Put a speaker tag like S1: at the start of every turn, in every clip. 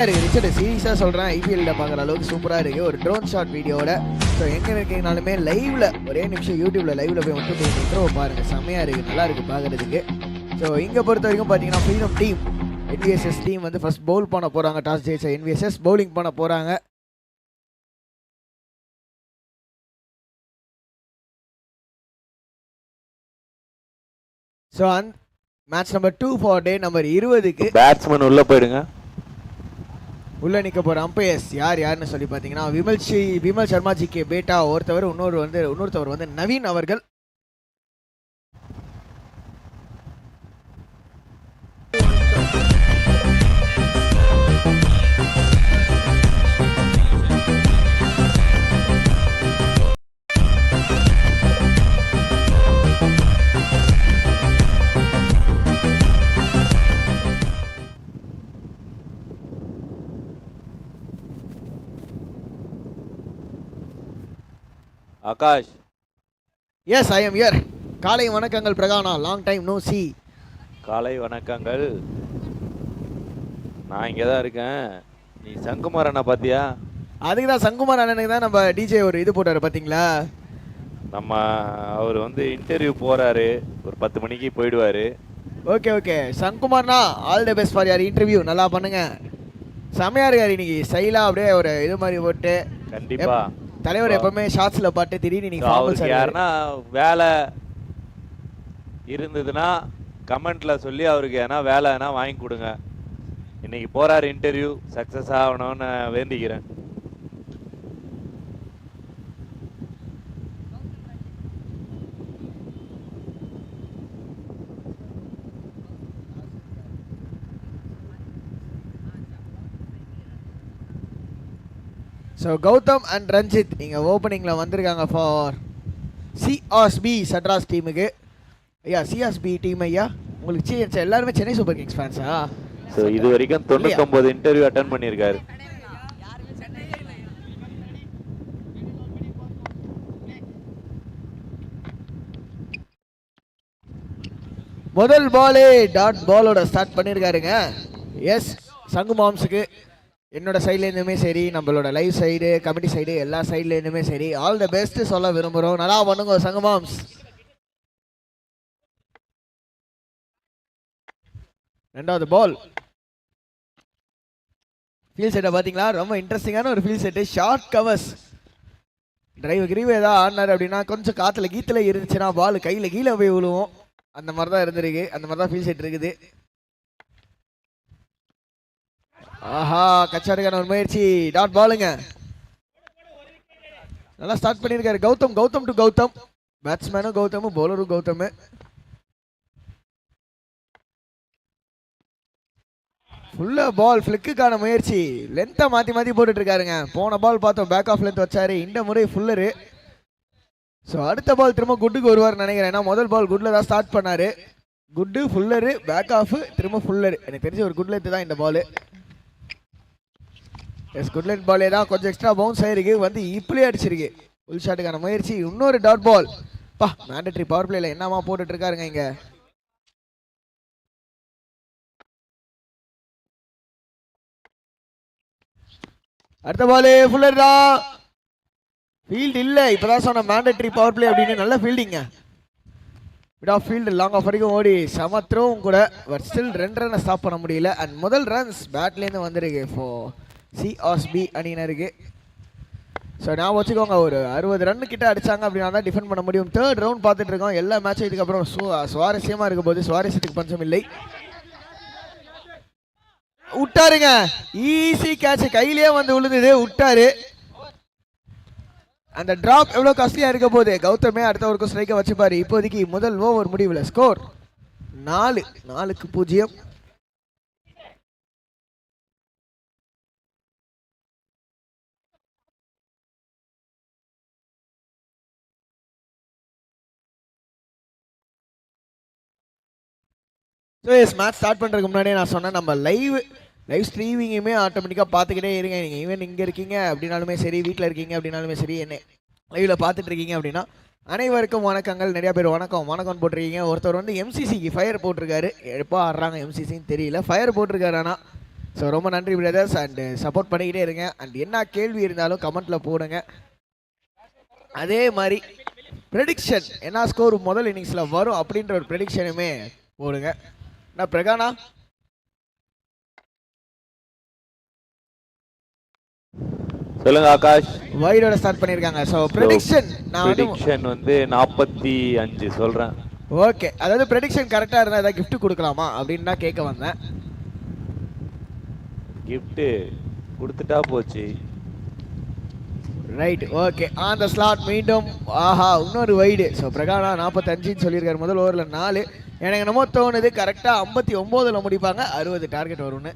S1: Richard சீரியஸாக சொல்கிறேன், ஐபிஎல்ல பார்க்குற அளவுக்கு சூப்பராக இருக்குது ஒரு ட்ரோன் ஷாட் வீடியோட. ஸோ எங்கே இருக்கீங்கனாலுமே லைவில் ஒரே நிமிஷம் யூடியூப்பில் லைவில் போய் விட்டு போய் இன்ட்ரோ பாருங்கள், செம்மையாக இருக்குது, நல்லா இருக்குது பார்க்குறதுக்கு. ஸோ இங்கே பொறுத்த வரைக்கும் பார்த்தீங்கன்னா ஃப்ரீடம் டீம் என்விஎஸ்எஸ் டீம் வந்து ஃபர்ஸ்ட் பவுல் பண்ண போகிறாங்க. டாஸ் ஜெயிச்ச என்விஎஸ்எஸ் பவுலிங் பண்ண போகிறாங்க. So match number 2 for day number 20க்கு
S2: பேட்ஸ்மேன் உள்ளே போயிடுங்க.
S1: உள்ள நிற்க போகிற அம்பையர்ஸ் யாருன்னு சொல்லி பார்த்தீங்கன்னா விமல் சர்மா ஜி கே பேட்டா இன்னொருத்தவர் வந்து நவீன் அவர்கள்.
S2: Akash.
S1: Yes, I am here. காலை வணக்கங்கள் பிரகானா, லாங் டைம் நோ சி.
S2: காலை வணக்கங்கள். நான் இங்கே தான் இருக்கேன். நீ சங்குமார் அண்ணா பார்த்தியா?
S1: அதுக்கு தான் சங்குமார் அண்ணனுக்கு தான் நம்ம டிஜே ஒரு இது போட்டாரு பார்த்தீங்களா.
S2: நம்ம அவர் வந்து இன்டர்வியூ போகிறாரு, ஒரு 10 மணிக்கு போயிடுவார்.
S1: ஓகே சங்குமார்னா all the best for your interview, நல்லா பண்ணுங்க. செமையாக இருக்காரு இன்னைக்கு, ஸ்டைலாக அப்படியே ஒரு இது மாதிரி போட்டு.
S2: கண்டிப்பாக
S1: தலைவர் எப்பவுமே ஷார்ட்ஸ்ல பாட்டு திடீர்னு நீங்க
S2: அவருக்கு யாருன்னா வேலை இருந்ததுன்னா கமெண்ட்ல சொல்லி அவருக்கு ஏன்னா வேலைன்னா வாங்கி கொடுங்க. இன்னைக்கு போறாரு, இன்டர்வியூ சக்சஸ் ஆகணும்னு வேண்டிக்கிறேன்.
S1: ஸோ கௌதம் அண்ட் ரஞ்சித் இங்கே ஓப்பனிங்கில் வந்திருக்காங்க ஃபார் சிஆர்எஸ்பி சட்ராஸ் டீமுக்கு. ஐயா சிஆர்எஸ்பி டீம் ஐயா, உங்களுக்கு எல்லாருமே சென்னை சூப்பர் கிங்ஸ் ஃபேன்ஸா?
S2: ஸோ இது வரைக்கும் 99 இன்டர்வியூ அட்டன் பண்ணியிருக்காரு.
S1: முதல் பாலே டாட் பாலோட ஸ்டார்ட் பண்ணியிருக்காருங்க. எஸ், சங்கு மாம்ஸுக்கு என்னோட சைட்லேருந்துமே சரி, நம்மளோட லைவ் சைடு கமிட்டி சைடு எல்லா சைட்லேருந்துமே சரி ஆல் த பெஸ்ட் சொல்ல விரும்புகிறோம். நல்லா பண்ணுங்க சங்கு மாம்ஸ். ரெண்டாவது பால் ஃபீல்ட் செட்டை பார்த்தீங்களா, ரொம்ப இன்ட்ரெஸ்டிங்கான ஒரு field set. Short covers grieve ஏதாவது ஆடினார் அப்படின்னா கொஞ்சம் காற்றுல கீத்தில் இருந்துச்சுன்னா பால் கையில் கீழே போய் விழுவோம். அந்த மாதிரி தான் இருந்திருக்கு, அந்த மாதிரி தான் ஃபீல்ட் செட் இருக்குது. ஆஹா, கச்சாடுக்கான ஒரு முயற்சி, டாட் பாலுங்க. நல்லா ஸ்டார்ட் பண்ணியிருக்காரு கௌதம் டு கௌதம். பேட்ஸ்மேனும் கௌதம், பவுலரும் கௌதம். ஃபுல்லா பால் ஃபிளிக்குக்கான முயற்சி, லென்த்தை மாற்றி போட்டுட்டு இருக்காருங்க. போன பால் பார்த்தோம் பேக் ஆஃப் லென்த் வச்சாரு, இந்த முறை ஃபுல்லரு. ஸோ அடுத்த பால் திரும்ப குட்டுக்கு வருவார் நினைக்கிறேன். ஏன்னா முதல் பால் குட்ல தான் ஸ்டார்ட் பண்ணாரு. குட்டு ஃபுல்லரு, பேக் ஆஃப், திரும்ப ஃபுல்லரு. எனக்கு தெரிஞ்ச ஒரு குட் லென்த் தான் இந்த பால். எஸ், குட் லென்த் பாலே தான், கொஞ்சம் எக்ஸ்ட்ரா பவுன்ஸ் ஆயிருக்கு, வந்து இப்படியே அடிச்சிருக்கு. ஃபுல் ஷாட்டுக்கான முயற்சி, இன்னொரு டாட் பால். பா, மேண்டட்ரி பவர் பிளேல என்னமா போட்டுட்டு இருக்காருங்க இங்க. அடுத்த பால் ஃபுல்லர் தான், ஃபீல்ட் இல்லை. இப்பதான் சொன்ன மேண்டட்ரி பவர் பிளே அப்படின்னு. நல்ல ஃபீல்டிங்க, mid off field long off வரைக்கும் ஓடி சமத்ரவும் கூட, பட் ஸ்டில் 2 ரன்னை ஸ்டாப் பண்ண முடியல. அண்ட் முதல் ரன்ஸ் பேட்லேருந்து வந்திருக்கு ஃபார் சிஆர்எஸ்பி அணியினருக்கு. ஸோ நான் வச்சுக்கோங்க, ஒரு 60 ரன் கிட்ட அடிச்சாங்க அப்படின்னா தான் டிஃபெண்ட் பண்ண முடியும். 3rd ரவுண்ட் பார்த்துட்டு இருக்கோம். எல்லா மேட்சும் இதுக்கப்புறம் சுவாரஸ்யமாக இருக்க போது, சுவாரஸ்யத்துக்கு பஞ்சம் இல்லை. விட்டாருங்க, ஈஸி கேட்ச், கையிலேயே வந்து விழுந்தது, விட்டாரு. அந்த டிராப் எவ்வளோ காஸ்ட்லியாக இருக்க போது. கௌதமே அடுத்த ஒரு ஸ்ட்ரைக்கை வச்சுப்பாரு. இப்போதைக்கு முதல் ஓவர் முடிவில் score 4-0. So yes, match start பண்ணுறதுக்கு முன்னாடியே நான் சொன்னேன், நம்ம லைவ் ஸ்ட்ரீமிங்குமே ஆட்டோமேட்டிக்காக பார்த்துக்கிட்டே இருங்க. நீங்கள் ஈவன் இங்கே இருக்கீங்க அப்படின்னாலுமே சரி, வீட்டில் இருக்கீங்க அப்படின்னாலுமே சரி, என்ன லைவில் பார்த்துட்டு இருக்கீங்க அப்படின்னா அனைவருக்கும் வணக்கங்கள். நிறைய பேர் வணக்கம் போட்டிருக்கீங்க. ஒருத்தர் வந்து எம்சிசிக்கு ஃபயர் போட்டிருக்காரு. எப்போ ஆடுறாங்க எம்சிசின்னு தெரியல, ஃபயர் போட்டிருக்காரு. ஆனால் ஸோ ரொம்ப நன்றி பிரதர்ஸ் அண்ட் சப்போர்ட் பண்ணிக்கிட்டே இருங்க அண்ட் என்ன கேள்வி இருந்தாலும் கமெண்ட்டில் போடுங்க. அதே மாதிரி ப்ரெடிக்ஷன் என்ன ஸ்கோர் முதல் இன்னிங்ஸில் வரும் அப்படின்ற ஒரு ப்ரெடிக்ஷனுமே போடுங்க. நான் பிரகானா
S2: சொல்லுங்க ஆகாஷ்.
S1: வைடோட ஸ்டார்ட் பண்ணியிருக்காங்க. ஸோ ப்ரெடிக்ஷன்
S2: ப்ரெடிக்ஷன் வந்து 45 சொல்றேன்.
S1: ஓகே, அதாவது ப்ரெடிக்ஷன் கரெக்டாக இருந்தால் ஏதாவது கிஃப்ட் கொடுக்கலாமா அப்படின்னு தான் கேட்க வந்தேன்.
S2: கிஃப்ட் கொடுத்துட்டா போச்சு.
S1: Right, okay. On the slot மீண்டும் ஆஹா இன்னொரு வைடு. ஸோ பிரகானா 45ன்னு சொல்லியிருக்காரு முதல் ஓவரில் 4. எனக்கு என்னமோ தோணுது கரெக்டாக 59ல் முடிப்பாங்க, 60 டார்கெட் வரும்னு.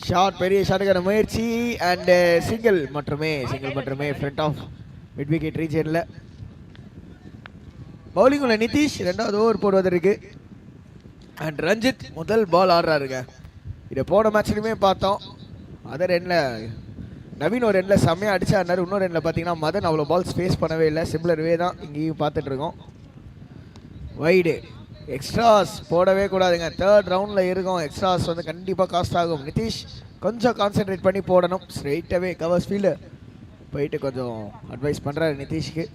S1: ஷார்ட், பெரிய ஷாட்டுக்கான முயற்சி அண்ட் சிங்கிள் மட்டுமே ஃப்ரண்ட் ஆஃப் மிட் விக்கெட் ரீஜனில். பவுலிங் உள்ள நிதிஷ் 2வது ஓவர் போடுவதற்கு அண்ட் ரஞ்சித் முதல் பால் ஆடுறாருங்க. இதை போன மேட்ச்லையுமே பார்த்தோம். அதர் எண்ணில் நவீன் ஒரு எண்ணில் செம்மையாக அடிச்சாருனாரு. இன்னொரு எண்ணில் பார்த்தீங்கன்னா மதன் அவ்வளோ பால்ஸ் ஃபேஸ் பண்ணவே இல்லை. சிம்லர் வே தான் இங்கேயும் பார்த்துட்ருக்கோம். வைடு எக்ஸ்ட்ராஸ் போடவே கூடாதுங்க. 3rd ரவுண்டில் இருக்கும். எக்ஸ்ட்ராஸ் வந்து கண்டிப்பாக காஸ்ட் ஆகும். நிதிஷ் கொஞ்சம் கான்சென்ட்ரேட் பண்ணி போடணும். ஸ்ட்ரெயிட்டாகவே கவர்ஸ் ஃபீல்டு போயிட்டு கொஞ்சம் அட்வைஸ் பண்ணுறாரு நிதிஷ்க்கு.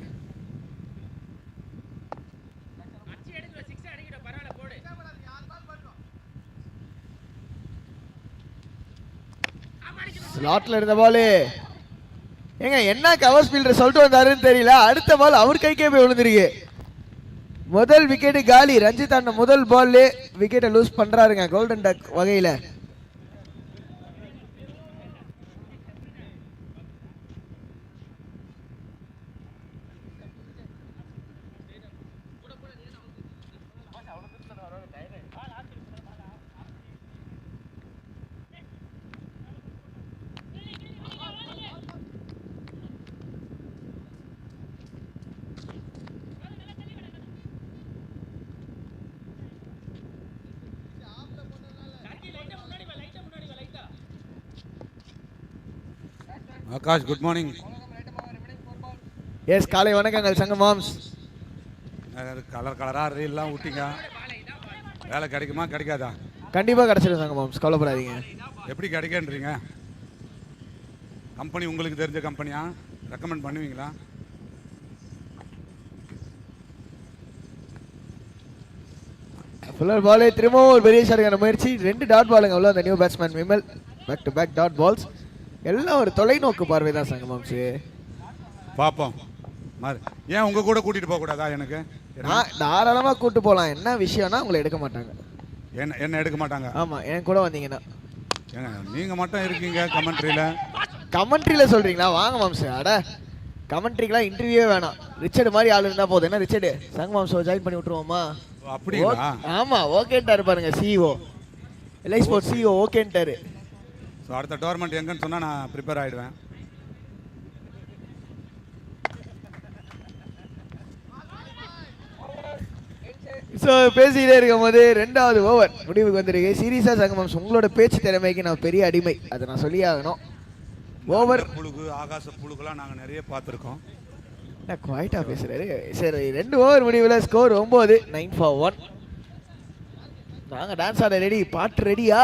S1: ஸ்லாட்ல இருந்த பால் ஏங்க என்ன கவர்ஸ் ஃபீல்டர் சொல்லிட்டு வந்தாருன்னு தெரியல. அடுத்த பால் அவர் கைக்கே போய் விழுந்துருக்கு. முதல் விக்கெட்டு காலி. ரஞ்சித் அண்ணன் முதல் பால்லே விக்கெட்டை லூஸ் பண்றாருங்க கோல்டன் டக் வகையில்.
S3: Akash good morning.
S1: எஸ், காலை வணக்கங்கள் சங்க மாம்ஸ்.
S3: கலராக ரீல்லாம் விட்டீங்க, வேலை கிடைக்குமா கிடைக்காதா?
S1: கண்டிப்பாக கிடச்சிடும் சங்க மாம்ஸ், கவலைப்படாதீங்க.
S3: எப்படி கிடைக்கன்றீங்க? கம்பெனி உங்களுக்கு தெரிஞ்ச கம்பெனியா? ரெக்கமெண்ட் பண்ணுவீங்களா?
S1: ஃபுல்லர் பாலே திரும்பவும் ஒரு பெரிய ஷாட்டுக்கான முயற்சி. 2 டாட் பாலுங்க அவ்வளோ. அந்த new batsman Vimal back to back dot balls. எல்லாம் ஒரு தொலைநோக்கு பார்வை தான் சங்கமாம்சு.
S3: பார்ப்போம். ஏன் உங்க கூட கூட்டிட்டு போக கூடாதா? எனக்கு
S1: தாராளமா கூட்டு போகலாம். என்ன விஷயம்னா உங்களை எடுக்க மாட்டாங்க.
S3: என்ன எடுக்க மாட்டாங்க?
S1: ஆமா, என் கூட வந்தீங்கன்னா.
S3: நீங்க மட்டும் இருக்கீங்க கமெண்ட்ரியில.
S1: கமெண்ட்ரியில சொல்றீங்களா? வாங்க மாம்சு. அட கமெண்ட்ரிக்கெல்லாம் இன்டர்வியூவே வேணாம். ரிச்சர்டு மாதிரி ஆள் இருந்தா போதும். என்ன ரிச்சர்டு சங்க மாம்சோ ஜாயின் பண்ணி விட்டுருவோமா?
S3: அப்படிங்களா?
S1: ஆமா, ஓகேன்ட்டாரு பாருங்க சிஇஓ, எல்ஐ ஸ்போர்ட்ஸ் சிஇஓ ஓகேன்ட்டாரு.
S3: ஸோ அடுத்த டோர்னமெண்ட் எங்கன்னு சொன்னால் நான் ப்ரிப்பேர் ஆகிடுவேன்.
S1: ஸோ பேசிக்கிட்டே இருக்கும் போது 2வது ஓவர் முடிவுக்கு வந்திருக்கு. சீரியஸாக சங்கமம்ஸ் உங்களோட பேச்சு திறமைக்கு நான் பெரிய அடிமை, அதை நான் சொல்லி ஆகணும். ஓவர்
S3: புழுகு ஆகாச புழுகுலாம் நாங்கள் நிறைய பார்த்துருக்கோம்.
S1: நான் குவாய்ட்டாக பேசுகிறாரு. சரி, 2 ஓவர் முடிவில் ஸ்கோர் 9, 9 for 1. நாங்கள் டான்ஸ் ஆட ரெடி. பாட்டு ரெடியா?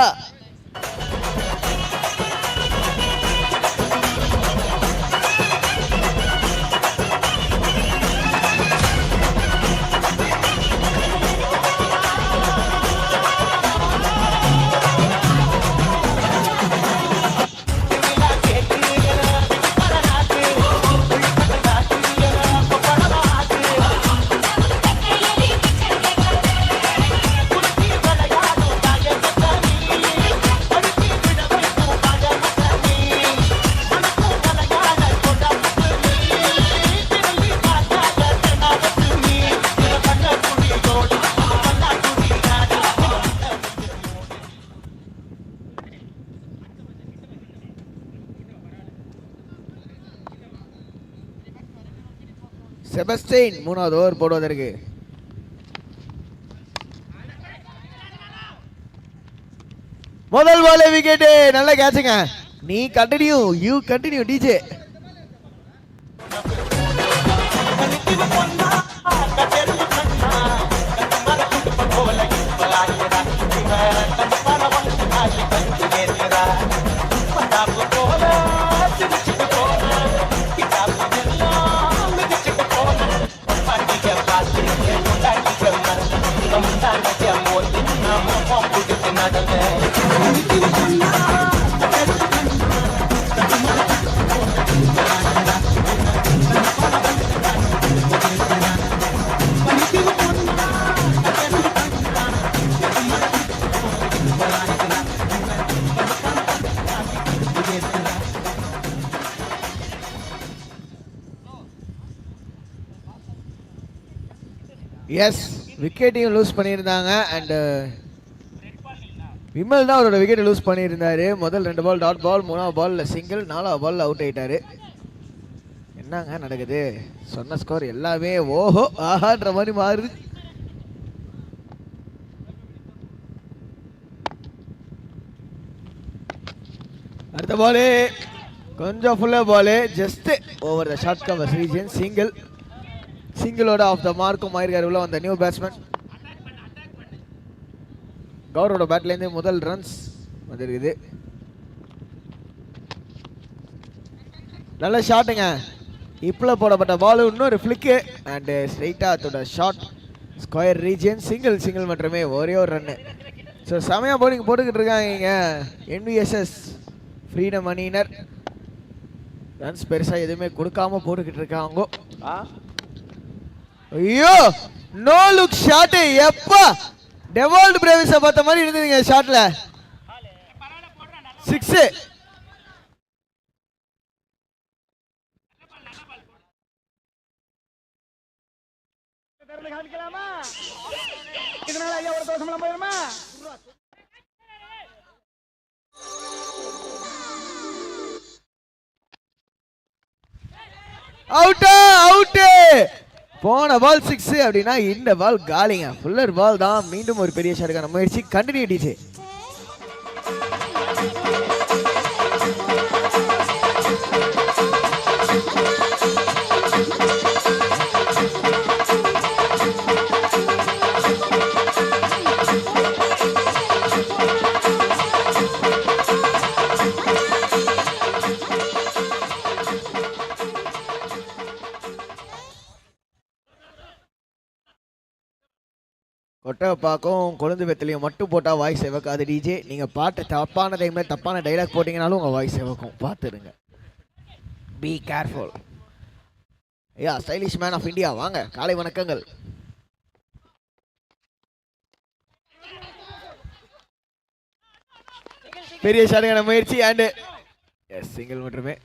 S1: செபஸ்டின் 3வது ஓவர் போடுவதற்கு. முதல் பால் விக்கெட். நல்ல கேட்சுங்க. நீ continue, you continue DJ. Yes, விக்கெட்டையும் லூஸ் பண்ணியிருந்தாங்க. அண்டு விமல் தான் அவரோட விக்கெட்டை லூஸ் பண்ணியிருந்தாரு. முதல் 2 பால் டாட் பால், 3ஆவது பால்ல சிங்கிள், 4ஆவது பால்ல அவுட் ஆயிட்டாரு. என்னங்க நடக்குது? சொன்ன ஸ்கோர் எல்லாமே ஓஹோ ஆஹான்ற மாதிரி மாறுது. அடுத்த பாலு கொஞ்சம் ஃபுல்லாக ball, just over the short covers region, single. சிங்கிளோட ஆஃப் த மார்க்கும் ஆயிருக்காரு உள்ள வந்த நியூ பேட்ஸ்மேன். கௌரோட பேட்லேருந்து முதல் ரன்ஸ் வந்துருக்குது. நல்ல ஷாட்டுங்க. இப்போ போடப்பட்ட பால் இன்னொரு ஃப்ளிக்கு அண்டு ஸ்ட்ரைட்டாக அதோட ஷார்ட் ஸ்கொயர் ரீஜன், சிங்கிள் மட்டுமே, ஒரே ஒரு ரன்னு. ஸோ செமையாக போலிங் போட்டுக்கிட்டு இருக்காங்க NVSS ஃப்ரீடம் அணியினர். ரன்ஸ் பெருசாக எதுவுமே கொடுக்காம போட்டுக்கிட்டு இருக்காங்க. ஐயோ, நோ லுக் ஷாட். எப்பா டெவால்ட் பிரேவிஸை பார்த்த மாதிரி இருந்ததுங்க ஷாட்ல. 6. அவுட். போன பால் 6 அப்படின்னா இந்த பால் காலிங்க. ஃபுல்லர் பால் தான். மீண்டும் ஒரு பெரிய ஷாட்டுக்கான முயற்சி. Continue DJ. கொட்டைப்பாக்கும் கொழுந்து வெத்தலையும் மட்டும் போட்டால் வாய்ஸ் எவக்காது டிஜே. நீங்கள் பாட்டு தப்பான டைமில் தப்பான டைலாக் போட்டிங்கனாலும் உங்கள் வாய்ஸ் எவக்கும். பார்த்துருங்க. Be careful. ஐயா ஸ்டைலிஷ் மேன் ஆஃப் இந்தியா வாங்க, காலை வணக்கங்கள். பெரிய ஷாட்டுக்கான முயற்சி அண்டு எஸ், சிங்கிள் மட்டுமே.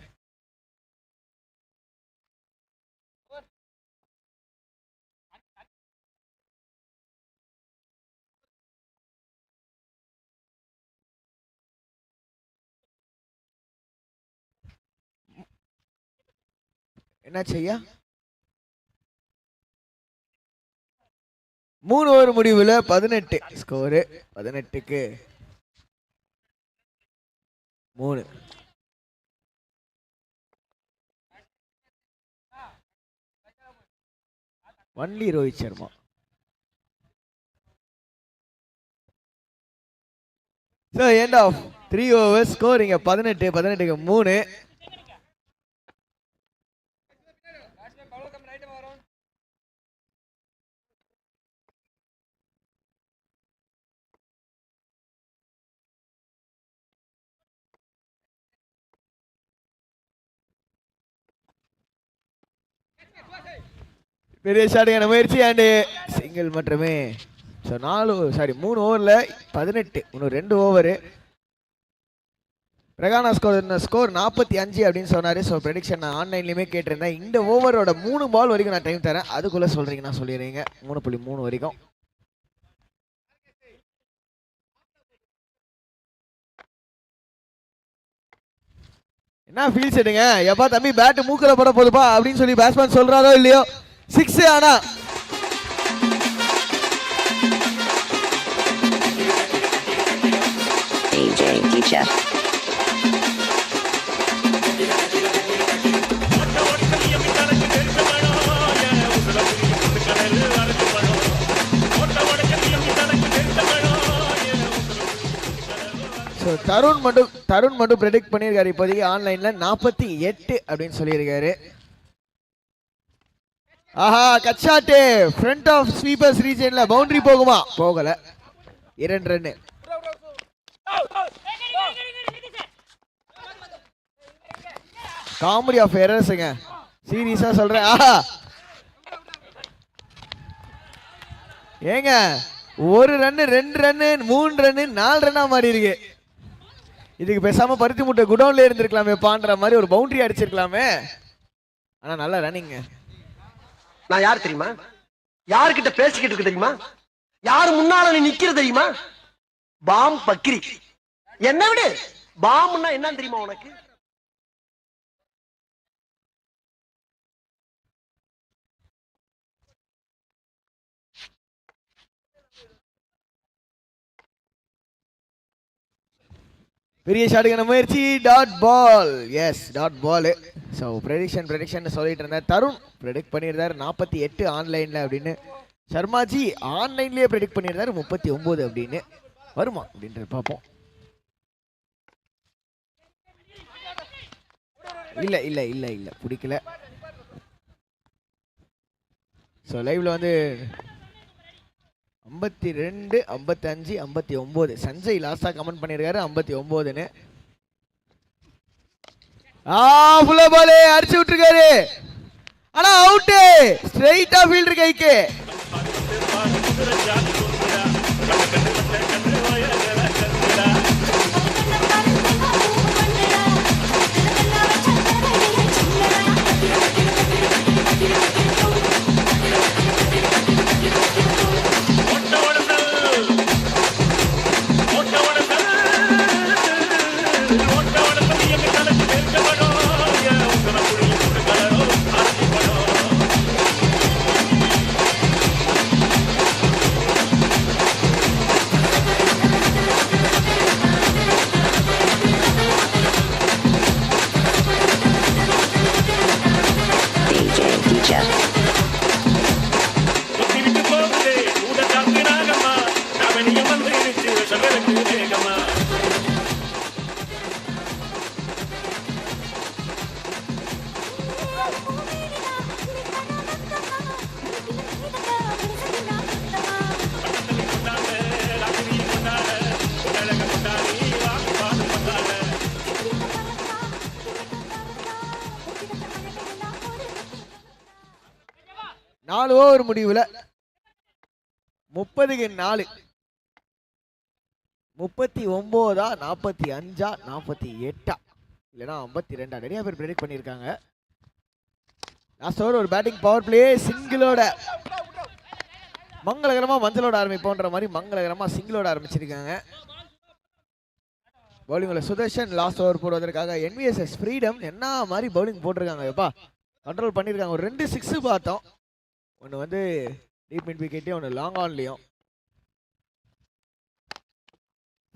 S1: என்ன செய்ய 3 ஓவர் முடிவில் 18 ஸ்கோரு. 18க்கு 3. Only Rohit Sharma. So end of 3 overs. Score இங்கே 18க்கு 3. பெரிய ஷாட்டுக்கான முயற்சி அண்டு சிங்கிள் மட்டுமே. ஸோ 3 ஓவரில் 18. இன்னும் 2 ஓவரு. பிரகானா ஸ்கோர் 45 அப்படின்னு சொன்னார். ஸோ ப்ரெடிக்ஷன் நான் ஆன்லைன்லேயுமே கேட்டிருந்தேன். இந்த ஓவரோட 3 பால் வரைக்கும் நான் டைம் தரேன். அதுக்குள்ளே சொல்கிறீங்கன்னா சொல்லிடுறீங்க. 3.3 வரைக்கும். என்ன ஃபீல் செட்டுங்க? எப்பா தம்பி பேட்டு மூக்கில் போட போதுப்பா அப்படின்னு சொல்லி பேட்ஸ்மேன் சொல்கிறாரோ இல்லையோ, 6 ஆனா தருண் மட்டும் ப்ரெடிக்ட் பண்ணியிருக்காரு. இப்போதைக்கு ஆன்லைன்ல 48 அப்படின்னு சொல்லியிருக்காரு. ஆஹா கச்சாட்டு ஃப்ரண்ட் ஆஃப் ஸ்வீப்பர்ஸ் ரீஜன்ல பவுண்டரி போகுமா? போகல. 2 ரன். Comedy of எரர்ஸ்ங்க. சீரியஸா சொல்றேன். ஆஹா ஏங்க 1 ரன் 2 ரன் 3 ரன் 4 ரன்னா மாறி இருக்கு. இதுக்கு பேசாம பருத்தி முட்டை குடோன்ல இருந்திருக்கலாமே பான்ற மாதிரி ஒரு பவுண்டரி அடிச்சிருக்கலாமே. ஆனா நல்ல ரன்னிங்க.
S4: நான் யார் தெரியுமா? யாருக்கிட்ட பேசிக்கிட்டு இருக்கு தெரியுமா? யாரு முன்னால நீ நிக்கிற தெரியுமா? பாம் பக்ரி. என்ன விடு, பாம்னா என்னன்னு தெரியுமா உனக்கு?
S1: பெரிய ஷாட்டுக்கான முயற்சி. Dot ball. Yes dot ball. So prediction சொல்லிட்டு இருந்தேன். தருண் ப்ரெடிக்ட் பண்ணியிருந்தார் 48 ஆன்லைனில் அப்படின்னு. சர்மாஜி ஆன்லைன்லேயே ப்ரெடிக்ட் பண்ணியிருந்தார் 39 அப்படின்னு. வருமா அப்படின்றது பார்ப்போம். இல்லை இல்லை இல்லை இல்லை பிடிக்கல. ஸோ லைவ்ல வந்து 52 55 59. சஞ்சய் லாஸ்டா கமெண்ட் பண்ணியிருக்காரு 59ன்னு. ஃபுல்லா பால் அடிச்சு விட்டுருக்காரு. ஆனா அவுட்டு. ஸ்ட்ரைட்டா ஃபீல்டர் கைக்கு. ஓவர் முடிவுல 30க்கு 4 39 45 48 இல்லனா 52 நிறைய பேர் பிரெடிக்ட் பண்ணிருக்காங்க. லாஸ்ட் ஓவர் ஒரு பேட்டிங் பவர் பிளே சிங்கிளோட மங்களகரமா மஞ்சளோட ஆரம்பிப்போன்ற மாதிரி மங்களகரமா சிங்கிளோட ஆரம்பிச்சிருக்காங்க. பவுலிங்ல சுதர்ஷன் லாஸ்ட் ஓவர் போடுவதற்காக என்விஎஸ்எஸ் ஃப்ரீடம் என்ன மாதிரி பவுலிங் போட்டிருக்காங்க. எப்பா கண்ட்ரோல் பண்ணிருக்காங்க. ஒரு 2 6 பார்த்தோம். ஒன்று வந்து டீப் மிட் விக்கெட்டே, ஒன்று லாங் ஆன்லையும்.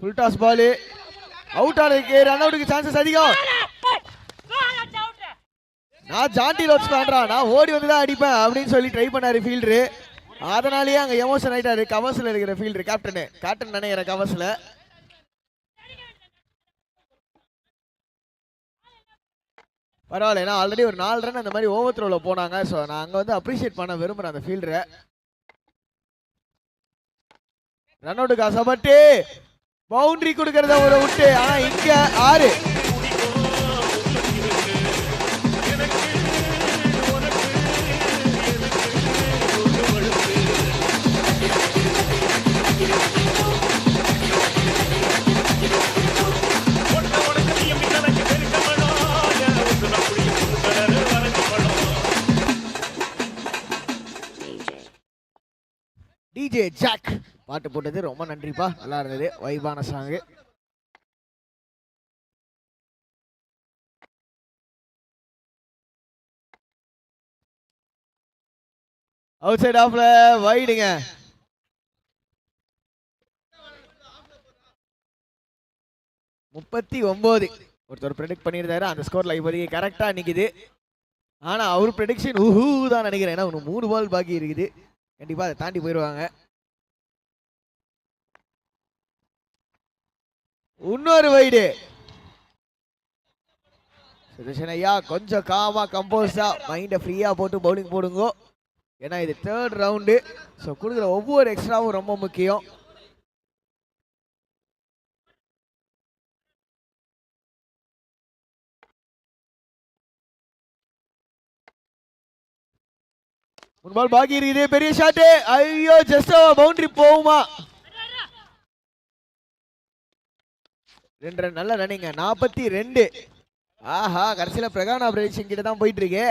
S1: ஃபுல் டாஸ் பால் அவுட் ஆனதுக்கு ரன் அவுட்டுக்கு சான்சஸ் அதிகம். நான் ஜாண்டி ரோட்ஸ் பண்றான், நான் ஓடி வந்து தான் அடிப்பேன் அப்படின்னு சொல்லி ட்ரை பண்ணாரு ஃபீல்டரு. அதனாலேயே அங்கே எமோஷன் ஆயிட்டாரு கவர்ஸில் இருக்கிற ஃபீல்டர் கேப்டன் நினைக்கிற கவர்ஸில். பரவாயில்ல, ஏன்னா ஆல்ரெடி ஒரு 4 ரன் அந்த மாதிரி ஓவர் த்ரோவில் போனாங்க. ஸோ நான் அங்கே வந்து அப்ரிஷியேட் பண்ண விரும்புகிறேன் அந்த ஃபீல்டரை. ரன் அவுட்டுக்கு ஆசைப்பட்டு பவுண்டரி கொடுக்கறத ஒரு விட்டு. ஆனால் இங்கே 6. டிஜே ஜாக் பாட்டு போட்டது ரொம்ப நன்றிப்பா, நல்லா இருந்தது, வைபான சாங்கு. அவுட் சைட் ஆஃப்ல வைடுங்க. முப்பத்தி 9 ஒருத்தர் ப்ரெடிக்ட் பண்ணியிருந்தாரு. அந்த ஸ்கோர்ல இப்போதைக்கு கரெக்டா நிக்குது. ஆனா அவர் ப்ரெடிக்ஷன் ஊஹூ தான் நினைக்கிறேன். ஏன்னா ஒன்று 3 பால் பாக்கி இருக்குது. கண்டிப்பா அதை தாண்டி போயிடுவாங்க. இன்னொரு வைடு. சுதர்ஷன் ஐயா கொஞ்சம் காமா கம்போஸா மைண்டை ஃப்ரீயா போட்டு பவுலிங் போடுங்க. ஏன்னா இது 3rd ரவுண்டு. ஸோ கொடுக்குற ஒவ்வொரு எக்ஸ்ட்ராவும் ரொம்ப முக்கியம். முன்பால் பாக்கி இருக்குது. பெரிய ஷாட்டு. ஐயோ ஜஸ்ட் பவுண்டரி போகுமா? 2 ரன். நல்ல ரன்னிங்க. 42. ஆஹா கடைசியில பிரகானா பிரதேஷன் கிட்ட தான் போயிட்டு இருக்கு.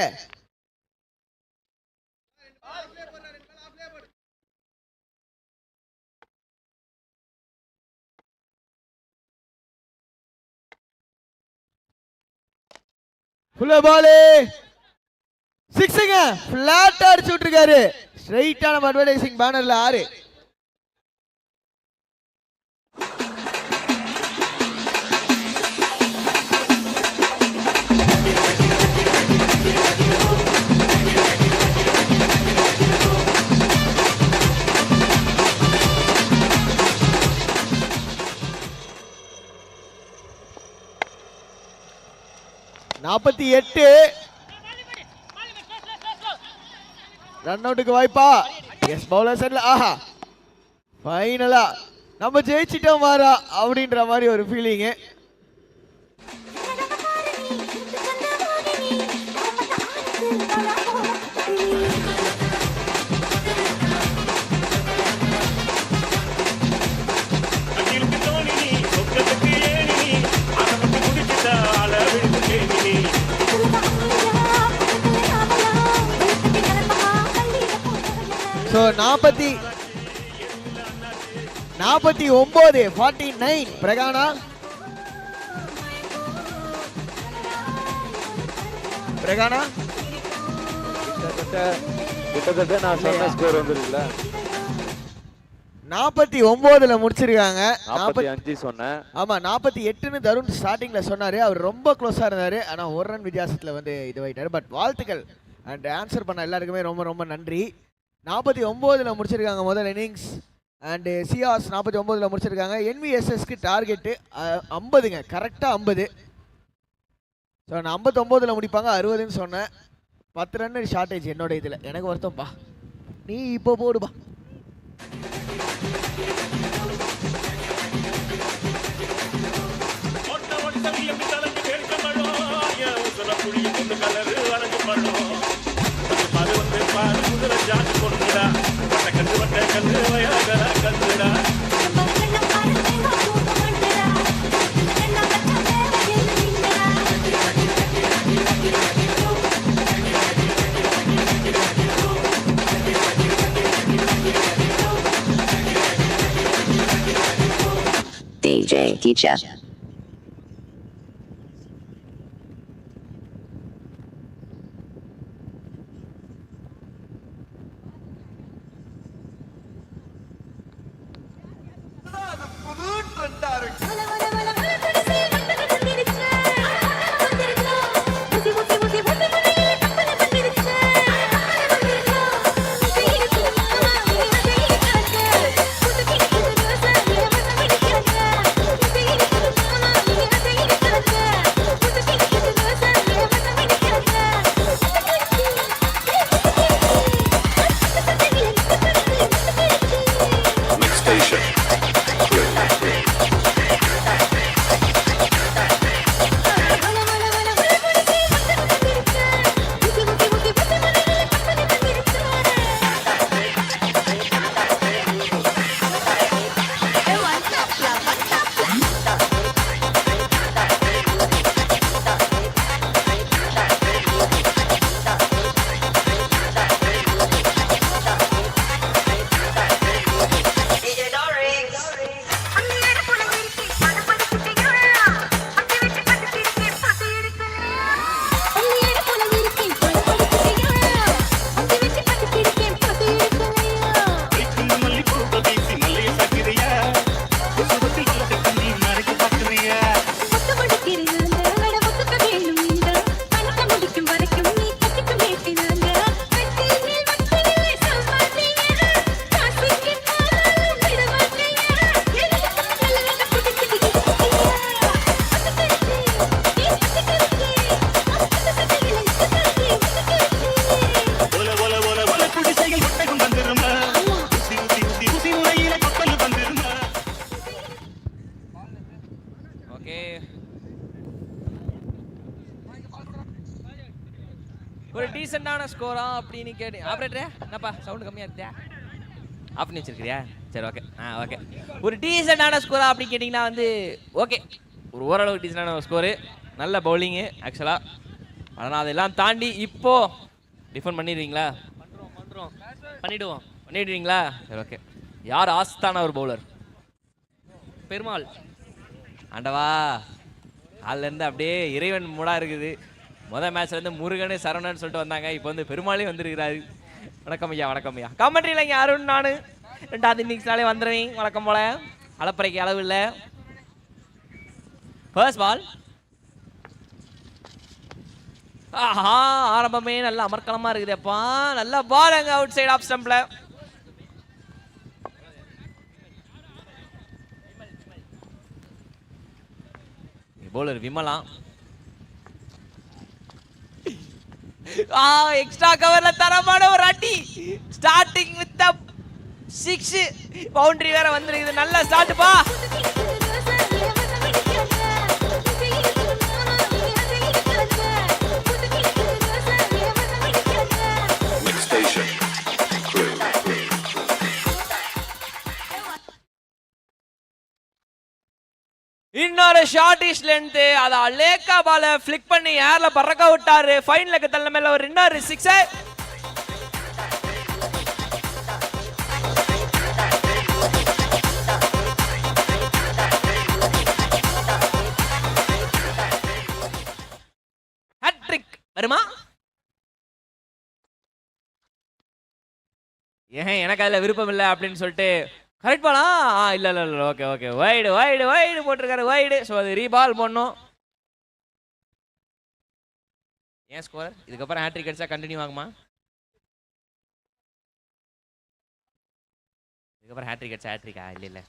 S1: ஃபுல் பால் சிக்ஸுங்க. பிளாட்டா அடிச்சு விட்டுருக்காரு. ஸ்ட்ரைட்டா நம்ம அட்வர்டைசிங் பேனர்ல 6. நாற்பத்தி 8. ரன் அவுட்டுக்கு வாய்ப்பா? எஸ் பவுலர் சைடுல. ஆஹா ஃபைனலா நம்ம ஜெயிச்சிட்டோம் மாறா அப்படின்ற மாதிரி ஒரு ஃபீலிங். ஸோ 49 49 பிரகானா. பிரகானா
S2: கிட்டத்தட்ட நான் சொன்ன ஸ்கோர் வந்துருக்குல்ல.
S1: 49ல முடிச்சிருக்காங்க.
S2: 45 சொன்னேன்.
S1: ஆமா 48ன்னு தருண் ஸ்டார்டிங்ல சொன்னாரு. அவர் ரொம்ப க்ளோஸா இருந்தாரு. ஆனா 1 ரன் வித்தியாசத்துல வந்து இதுவாயிட்டாரு. பட் வாழ்த்துக்கள் அண்ட் ஆன்சர் பண்ண எல்லாருக்குமே ரொம்ப ரொம்ப நன்றி. 49ல முடிச்சிருக்காங்க முதல் இன்னிங்ஸ். அண்டு சியாஸ் 49ல முடிச்சிருக்காங்க. NVSSக்கு டார்கெட்டு 50ங்க. கரெக்டாக 50. ஸோ நான் 59ல முடிப்பாங்க 60ன்னு சொன்னேன். 10 ரன் ஷார்ட்டேஜ் என்னோட இதில். எனக்கு வருத்தம்ப்பா. நீ இப்போ போடுப்பா.
S5: DJ Teacher. டீசெண்டான ஸ்கோரா அப்படின்னு கேட்டு ஆப்ரேட்டரே என்னப்பா சவுண்ட் கம்மியாக இருக்குதா ஆஃப் பண்ணி வச்சிருக்கிறியா சரி ஓகே ஓகே ஒரு டீசெண்டான ஸ்கோரா அப்படின்னு கேட்டிங்கன்னா வந்து ஓகே ஒரு ஓரளவுக்கு டீசெண்டான ஒரு ஸ்கோரு நல்ல பவுலிங்கு ஆக்சுவலாக ஆனால் அதெல்லாம் தாண்டி இப்போ டிஃபெண்ட் பண்ணிடுவீங்களா பண்ணிடுவீங்களா சரி ஓகே யார் ஆஸ்தான ஒரு பவுலர் பெருமாள் ஆண்டவா அதுலேருந்து அப்படியே இறைவன் மூடா இருக்குது மொதல் மேட்ச்லேருந்து முருகனு சரவணன் சொல்லிட்டு வந்தாங்க இப்போ வந்து பெருமாளே வந்திருக்கிறாரு வணக்கம் ஐயா காமெண்ட்ரியில் இங்கே அருண் நான் 2வது இன்னிங்ஸ்னாலே வந்துடுவேன் வணக்கம் போல அளப்பறைக்கு அளவு இல்லை ஃபர்ஸ்ட் பால் ஆஹா ஆரம்பமே நல்ல அமர்க்கலமாக இருக்குதுப்பா நல்ல பால் அங்கே அவுட் சைடு ஆஃப் ஸ்டம்பில் பவுலர் விமலா எக்ஸ்ட்ரா கவர்ல தரமான ஒரு அடி ஸ்டார்டிங் வித் 6 பவுண்டரி வேற வந்துருக்குது நல்ல ஸ்டார்ட் பா இன்னொரு ஷார்டிஷ் லென்த் அத அலேக்கா பால ஃபிளிக் பண்ணி ஏர்ல பறக்க விட்டாரு ஃபைன் லெக் தள்ள மேல ஒரு இன்னொரு 6 ஹேட்ரிக் வருமா ஏன் எனக்கு அதுல விருப்பம் இல்லை அப்படின்னு சொல்லிட்டு கரெக்ட் பாலா இல்லை ஓகே வைடு போட்டிருக்காரு வைடு ஸோ அது ரீபால் போடணும் ஏன் ஸ்கோர் இதுக்கப்புறம் ஹேட்ரிக் அடிச்சா கண்டினியூ ஆகுமா இதுக்கப்புறம் ஹேட்ரிக் அடிச்சா ஹேட்ரிக்கா இல்லை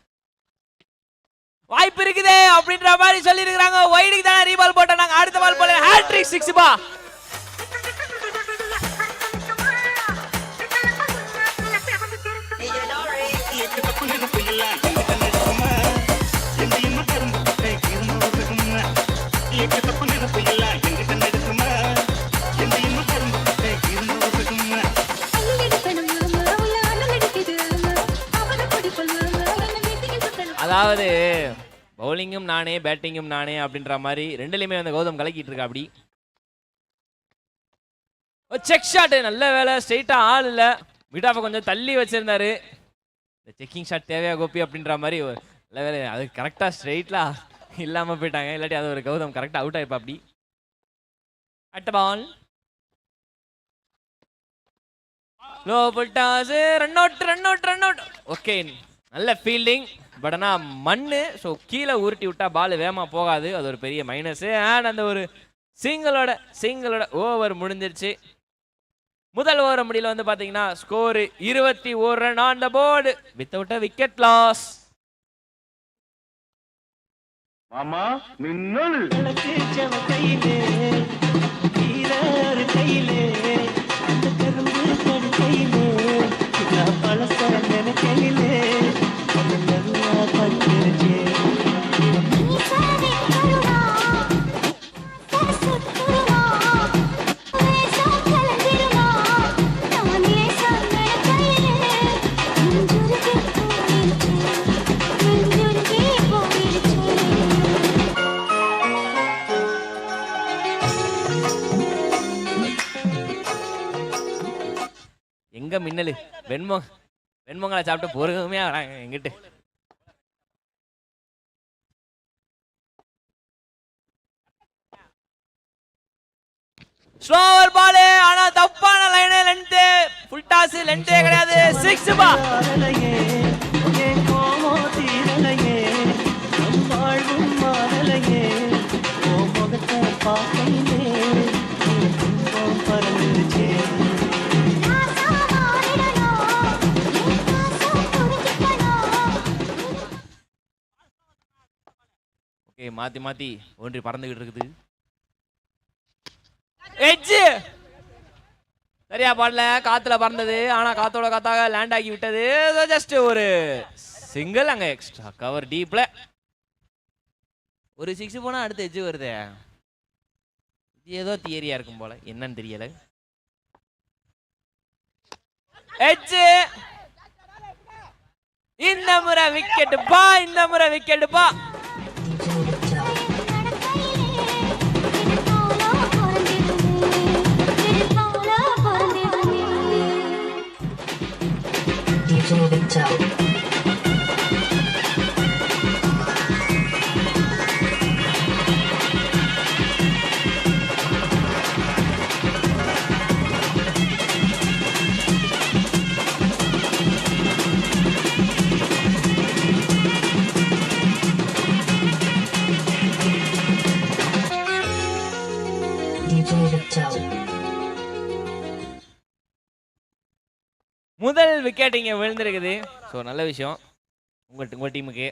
S5: வாய்ப்பு இருக்குது அப்படின்ற மாதிரி சொல்லியிருக்கிறாங்க வைடுக்கு தானே ரீபால் போட்டோம் நாங்கள் அடுத்த பால் போல ஹேட்ரிக் 6 பா அதாவது பவுலிங்கும் நானே பேட்டிங்கும் நானே அப்படின்ற மாதிரி ரெண்டுலையுமே வந்து கௌதம் கலக்கிட்டு இருக்கா அப்படி செக் ஷாட் நல்ல வேலை ஸ்ட்ரெயிட்டா ஆள் இல்லை மிட் ஆஃப் கொஞ்சம் தள்ளி வச்சிருந்தாரு இந்த செக்கிங் ஷாட் தேவையா கோபி அப்படின்ற மாதிரி நல்ல வேலை அது கரெக்டாக ஸ்ட்ரெயிட்லாம் இல்லாமல் போயிட்டாங்க இல்லாட்டி அது ஒரு கௌதம் கரெக்டாக அவுட் ஆயிருப்பா அப்படி at ball low full toss run out okay நல்ல ஃபீல்டிங் பட் ஆனால் மண்ணு ஸோ கீழே உருட்டி விட்டா பால் வேகமாக போகாது அது ஒரு பெரிய மைனஸு அண்ட் அந்த ஒரு சிங்கிளோட ஓவர் முடிஞ்சிருச்சு முதல் ஓவர் முடியல வந்து பார்த்தீங்கன்னா score 21 run on the board without a wicket loss
S6: மாமா மின்னல்
S5: எங்க மின்னலு வெண்மங்களை சாப்பிட்டு பொறுமையா வராங்க எங்கிட்டு ஸ்லோவர் பால் ஆனா தப்பான லைன் லென்த் ஃபுல் டாஸ் லென்த்தே கிடையாது 6 பா ஓகே மாத்தி ஒன்றி பறந்துகிட்டு இருக்குது எட்ஜ் சரியா பாடல காத்துல பறந்தது ஆனா காத்தோட காத்தாக லேண்ட் ஆகி விட்டது ஜஸ்ட் ஒரு சிங்கிள் அங்க எக்ஸ்ட்ரா கவர் டீப்ல ஒரு 6 போனா அடுத்து எட்ஜ் வருது இது ஏதோ தியரியா இருக்கும் போல என்னன்னு தெரியல எட்ஜ். இந்த முறை விக்கெட் பா, இந்த முறை விக்கெட் பா. முதல் விக்கெட் இங்க விழுந்திருக்குது. ஸோ நல்ல விஷயம் உங்க டீமுக்கு.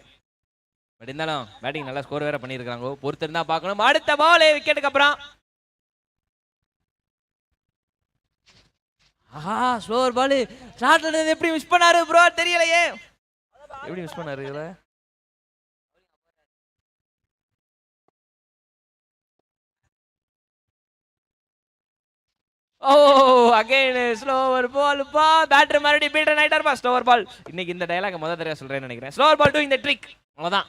S5: பட் இருந்தாலும் பேட்டிங் நல்லா ஸ்கோர் வேற பண்ணியிருக்காங்க, பொறுத்திருந்தா பார்க்கணும். அடுத்த பால் விக்கெட்டுக்கு அப்புறம் ஆஹா ஸ்லோவர் பால் ஷாட்ல எப்படி மிஸ் பண்ணாரு ப்ரோ தெரியலையே, எப்படி மிஸ் பண்ணாரு இதுல. ஓ அகைன் ஸ்லோவர் பால் பா. பேட்டர் மறுபடியும் பீட்டர் ஆயிட்டார் பா. Slower ball. இன்னைக்கு இந்த டயலாக் முதல் தடவை சொல்றேன்னு நினைக்கிறேன். Slower ball doing the trick. அவ்வளவுதான்.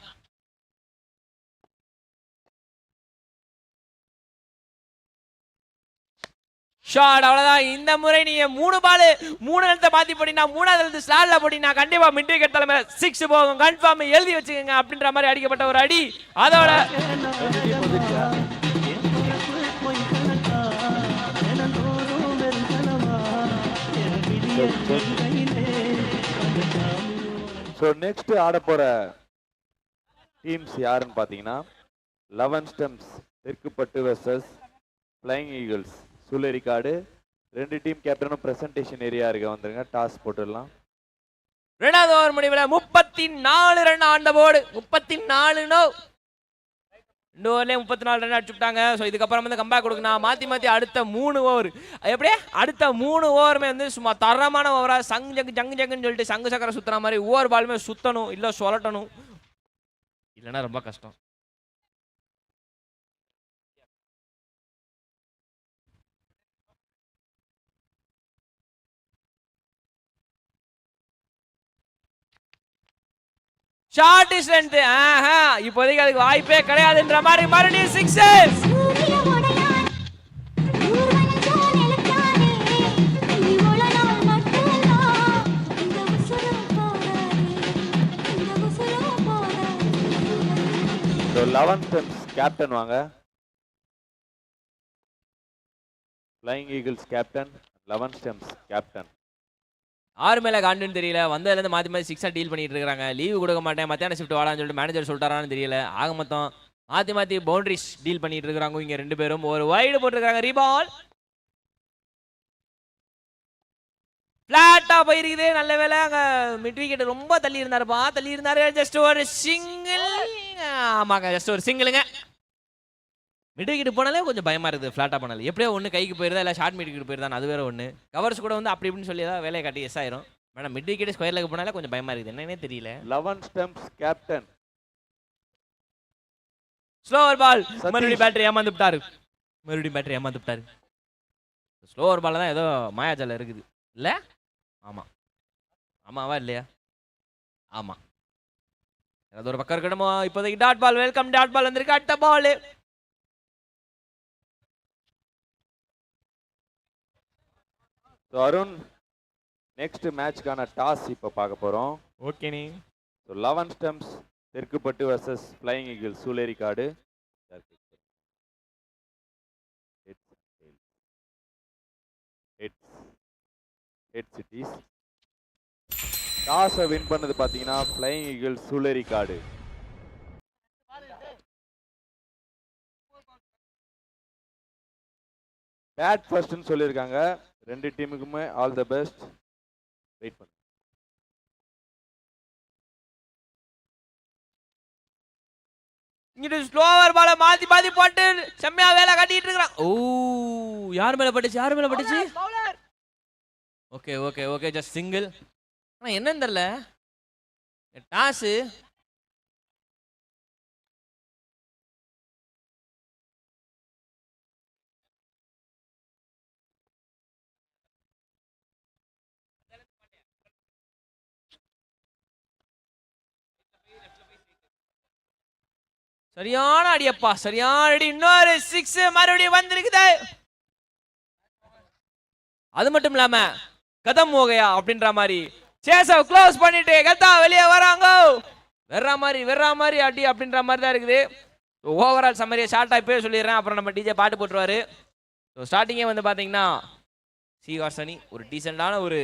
S5: ஷாட் அவ்வளவுதான். இந்த முறை நீங்க 3 பால் 3 நிலத்தை மாத்தி போட்டீங்கன்னா 3வது நிலத்து ஸ்லாட்ல போட்டீங்கன்னா கண்டிப்பா மிட் விக்கெட் தலைமை 6 போகும். கன்ஃபார்ம் எழுதி வச்சுக்கோங்க அப்படின்ற மாதிரி அடிக்கப்பட்ட ஒரு அடி. அதோட
S2: ஸோ நெக்ஸ்ட் ஆட போற டீம்ஸ் யாருன்னு பார்த்தீங்கன்னா 11 stumps Therkupattu versus flying eagles Soolarikadu. 2 team கேப்டனும் பிரசன்டேஷன் ஏரியா இருக்க வந்துருங்க. டாஸ் போட்டுடலாம்.
S5: 2வது ஓவர் முடிவில் 34 ரன் ஆண்ட போர்டு. 34 நோ. 2 ஓவர்லேயே 34 ரன் அடிச்சுட்டாங்க. ஸோ இதுக்கப்புறம் வந்து கம்பேக் கொடுக்கணும். மாற்றி அடுத்த 3 ஓவர் எப்படியே அடுத்த 3 ஓவருமே வந்து சும்மா தரமான ஓவராக ஜங்குன்னு சொல்லிட்டு சங்கு சக்கரை சுற்றுற மாதிரி ஒவ்வொரு பாலுமே சுற்றணும், இல்லை சொல்லட்டணும், இல்லைன்னா ரொம்ப கஷ்டம். ஷார்ட் ஸ்ட்ரென்த் இப்போதைக்கு அதுக்கு வாய்ப்பே கிடையாதுன்ற மாதிரி மறுபடியும் 6.
S2: ஸோ 11 ஸ்டெம்ஸ் கேப்டன் வாங்க. Flying eagles captain, 11 stems captain.
S5: 6 மேல காண்டுன்னு தெரியல. வந்ததுலேருந்து மாற்றி 6 டீல் பண்ணிட்டு இருக்காங்க. லீவு கொடுக்க மாட்டேன், மத்தியான ஷிஃப்ட் வாடான்னு சொல்லிட்டு மேனேஜர் சொல்லிட்டாரான்னு தெரியல. ஆக மொத்தம் மாற்றி பவுண்டரிஸ் டீல் பண்ணிட்டு இருக்காங்க இங்க 2 பேரும். ஒரு வைடு போட்டிருக்காங்க. ரீபால் பிளாட்டா போயிருக்குது. நல்ல வேலை அங்க மிட் விக்கெட் ரொம்ப தள்ளி இருந்தாரு. ஜஸ்ட் ஒரு சிங்கிள். ஆமாங்க ஜஸ்ட் ஒரு சிங்கிளுங்க. மிட் விக்கெட் போனாலே கொஞ்சம் பயமா இருக்குது. ஃபிளாட்டா போனாலும் எப்படியோ ஒன்று கைக்கு போயிருதா, இல்லை ஷார்ட் மிட் விக்கெட் போயிருதான், அது வேற ஒன்று. கவர்ஸ் கூட வந்து அப்படி இப்படின்னு சொல்லி ஏதாவது வேலையை காட்டி எஸ் ஆயிரும். Madam mid wicket square leg போனாலே கொஞ்சம் பயமா இருக்குது. என்னன்னே தெரியல.
S2: 11 ஸ்டெம்ஸ் கேப்டன்.
S5: ஸ்லோவர் பால். மறுபடியும் பேட்டரி ஏமாந்து விட்டாரு. ஸ்லோவர் பால் தான் ஏதோ மாயாஜால இருக்குது இல்ல? ஆமாவா இல்லையா? ஆமா. அது ஒரு பக்கம் இருக்கணுமோ. இப்போதைக்கு dot ball. Welcome dot ball வந்திருக்கு. அடுத்த பால்
S2: அருண். நெக்ஸ்ட் மேட்ச்க்கான டாஸ் இப்போ பார்க்க போறோம்.
S5: ஓகே நீ.
S2: 11 stumps Therkupattu versus flying eagles Soolerikadu. ஹெட் சிட்டிஸ். டாஸை வின் பண்ணது பார்த்தீங்கன்னா ஃப்ளைங் ஈகிள்ஸ் சூலேரிக்காடு. பேட் ஃபர்ஸ்ட்னு சொல்லியிருக்காங்க. 2 டீமுக்குமே ஆல் தி பெஸ்ட். வெயிட் பண்ணு.
S5: இங்கிட்டு ஸ்லோவர் பால மாத்தி போட்டு செம்மையா வேலை கட்டிட்டு இருக்கான். ஓ யார் மேல பட்டுச்சு? Okay just single. ஆனா என்னன்னு தெரியல டாஸ் சரியான அடியப்பா, சரியான அடி. இன்னொரு 6 மறுபடியும் வந்திருக்குது. அது மட்டும் இல்லாம கதம் மோகையா அப்படின்ற மாதிரி சேஸ க்ளோஸ் பண்ணிட்டு கதா வெளியே வராங்க. வெறா மாதிரி அடி அப்படின்ற மாதிரி தான் இருக்குது. ஓவரால் சம்மரியை ஷார்ட்டாக இப்போயே சொல்லிடுறேன், அப்புறம் நம்ம டிஜே பாட்டு போட்டுருவாரு. ஸோ ஸ்டார்டிங்கே வந்து பார்த்தீங்கன்னா சீகாஸ் அணி ஒரு டீசெண்டான ஒரு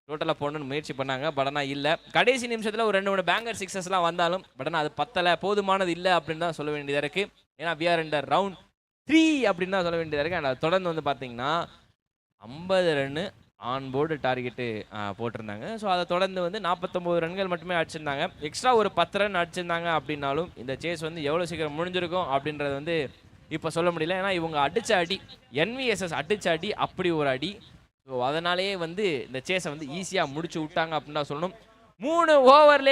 S5: டோட்டலாக போடணும்னு முயற்சி பண்ணாங்க. பட் ஆனால் இல்லை, கடைசி நிமிஷத்தில் ஒரு 2-3 பேங்கர் சிக்ஸஸ்லாம் வந்தாலும் பட் ஆனால் அது பத்தலை, போதுமானது இல்லை அப்படின்னு தான் சொல்ல வேண்டியதாக இருக்குது. ஏன்னா we are in the round 3 அப்படின்னு தான் சொல்ல வேண்டியதாக இருக்குது. அண்ட் தொடர்ந்து வந்து பார்த்தீங்கன்னா 50 ரன்னு ஆன் போர்டு டார்கெட்டு போட்டிருந்தாங்க. ஸோ அதை தொடர்ந்து வந்து 49 ரன்கள் மட்டுமே அடிச்சிருந்தாங்க. எக்ஸ்ட்ரா ஒரு 10 ரன் அடிச்சிருந்தாங்க அப்படின்னாலும் இந்த சேஸ் வந்து எவ்வளோ சீக்கிரம் முடிஞ்சிருக்கும் அப்படின்றது வந்து இப்போ சொல்ல முடியல. ஏன்னா இவங்க அடித்த அடி, NVSS அடித்த அடி அப்படி ஒரு அடி. ஸோ அதனாலேயே வந்து இந்த சேஸை வந்து ஈஸியாக முடிச்சு விட்டாங்க அப்படின்னு தான் சொல்லணும். 3 ஓவர்லேயே